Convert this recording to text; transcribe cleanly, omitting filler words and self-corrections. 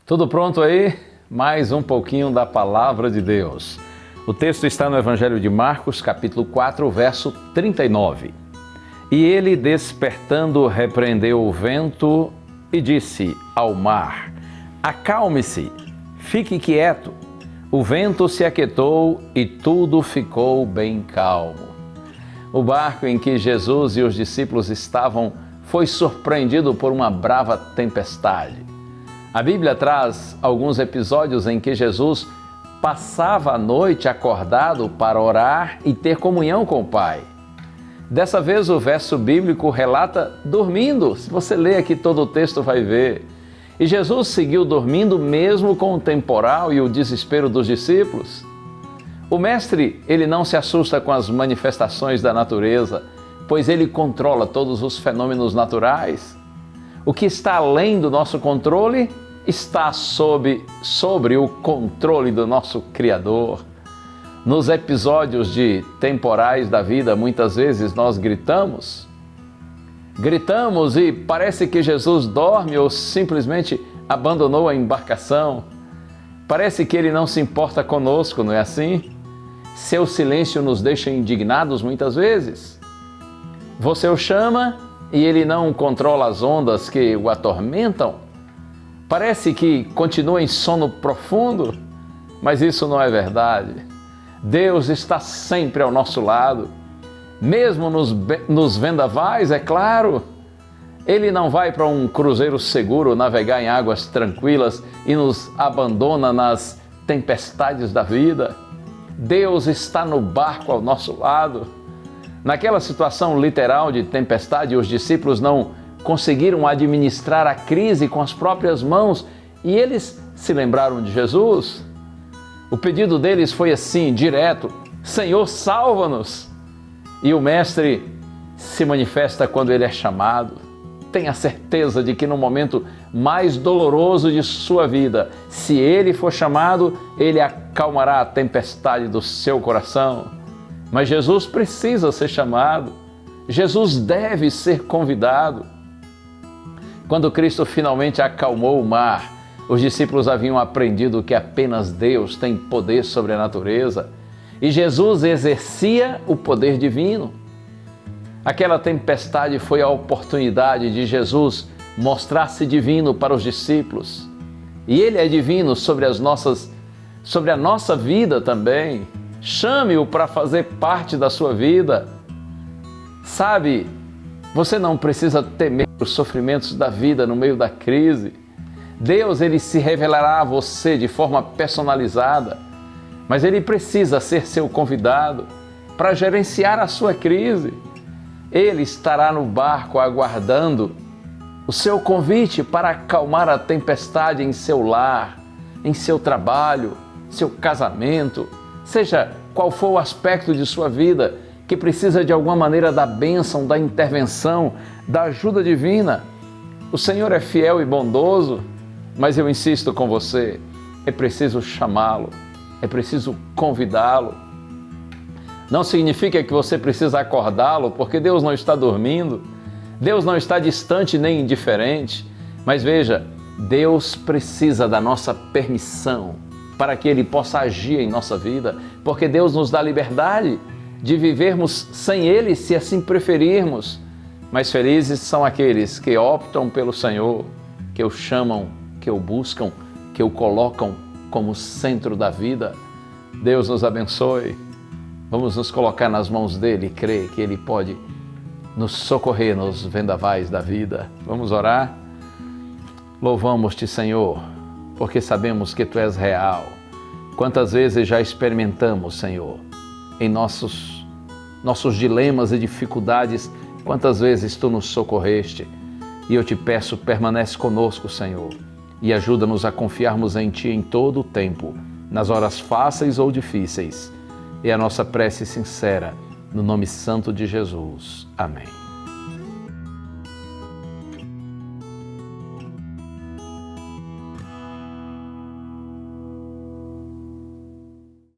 Tudo pronto aí? Mais um pouquinho da Palavra de Deus. O texto está no Evangelho de Marcos, capítulo 4, verso 39. E ele, despertando, repreendeu o vento e disse ao mar: Acalme-se, fique quieto. O vento se aquietou e tudo ficou bem calmo. O barco em que Jesus e os discípulos estavam foi surpreendido por uma brava tempestade. A Bíblia traz alguns episódios em que Jesus passava a noite acordado para orar e ter comunhão com o Pai. Dessa vez o verso bíblico relata dormindo. Se você ler aqui todo o texto vai ver. E Jesus seguiu dormindo mesmo com o temporal e o desespero dos discípulos. O Mestre, ele não se assusta com as manifestações da natureza, pois ele controla todos os fenômenos naturais. O que está além do nosso controle está sobre o controle do nosso Criador. Nos episódios de temporais da vida, muitas vezes nós gritamos e parece que Jesus dorme ou simplesmente abandonou a embarcação. Parece que ele não se importa conosco, não é assim? Seu silêncio nos deixa indignados muitas vezes. Você o chama e ele não controla as ondas que o atormentam. Parece que continua em sono profundo, mas isso não é verdade. Deus está sempre ao nosso lado, mesmo nos vendavais, é claro. Ele não vai para um cruzeiro seguro navegar em águas tranquilas e nos abandona nas tempestades da vida. Deus está no barco ao nosso lado. Naquela situação literal de tempestade, os discípulos não conseguiram administrar a crise com as próprias mãos e eles se lembraram de Jesus. O pedido deles foi assim, direto: Senhor, salva-nos! E o Mestre se manifesta quando ele é chamado. Tenha certeza de que no momento mais doloroso de sua vida, se ele for chamado, ele acalmará a tempestade do seu coração. Mas Jesus precisa ser chamado. Jesus deve ser convidado. Quando Cristo finalmente acalmou o mar, os discípulos haviam aprendido que apenas Deus tem poder sobre a natureza e Jesus exercia o poder divino. Aquela tempestade foi a oportunidade de Jesus mostrar-se divino para os discípulos. E Ele é divino sobre a nossa vida também. Chame-o para fazer parte da sua vida. Sabe, você não precisa temer os sofrimentos da vida no meio da crise. Deus, ele se revelará a você de forma personalizada, mas ele precisa ser seu convidado para gerenciar a sua crise. Ele estará no barco aguardando o seu convite para acalmar a tempestade em seu lar, em seu trabalho, seu casamento, seja qual for o aspecto de sua vida que precisa de alguma maneira da bênção, da intervenção, da ajuda divina. O Senhor é fiel e bondoso, mas eu insisto com você, é preciso chamá-lo, é preciso convidá-lo. Não significa que você precisa acordá-lo, porque Deus não está dormindo, Deus não está distante nem indiferente, mas veja, Deus precisa da nossa permissão para que Ele possa agir em nossa vida, porque Deus nos dá liberdade de vivermos sem Ele, se assim preferirmos. Mas felizes são aqueles que optam pelo Senhor, que o chamam, que o buscam, que o colocam como centro da vida. Deus nos abençoe. Vamos nos colocar nas mãos dEle e crer que Ele pode nos socorrer nos vendavais da vida. Vamos orar? Louvamos-te, Senhor, porque sabemos que Tu és real. Quantas vezes já experimentamos, Senhor, em nossos dilemas e dificuldades, quantas vezes Tu nos socorreste. E eu te peço, permanece conosco, Senhor, e ajuda-nos a confiarmos em Ti em todo o tempo, nas horas fáceis ou difíceis. É a nossa prece sincera, no nome santo de Jesus. Amém.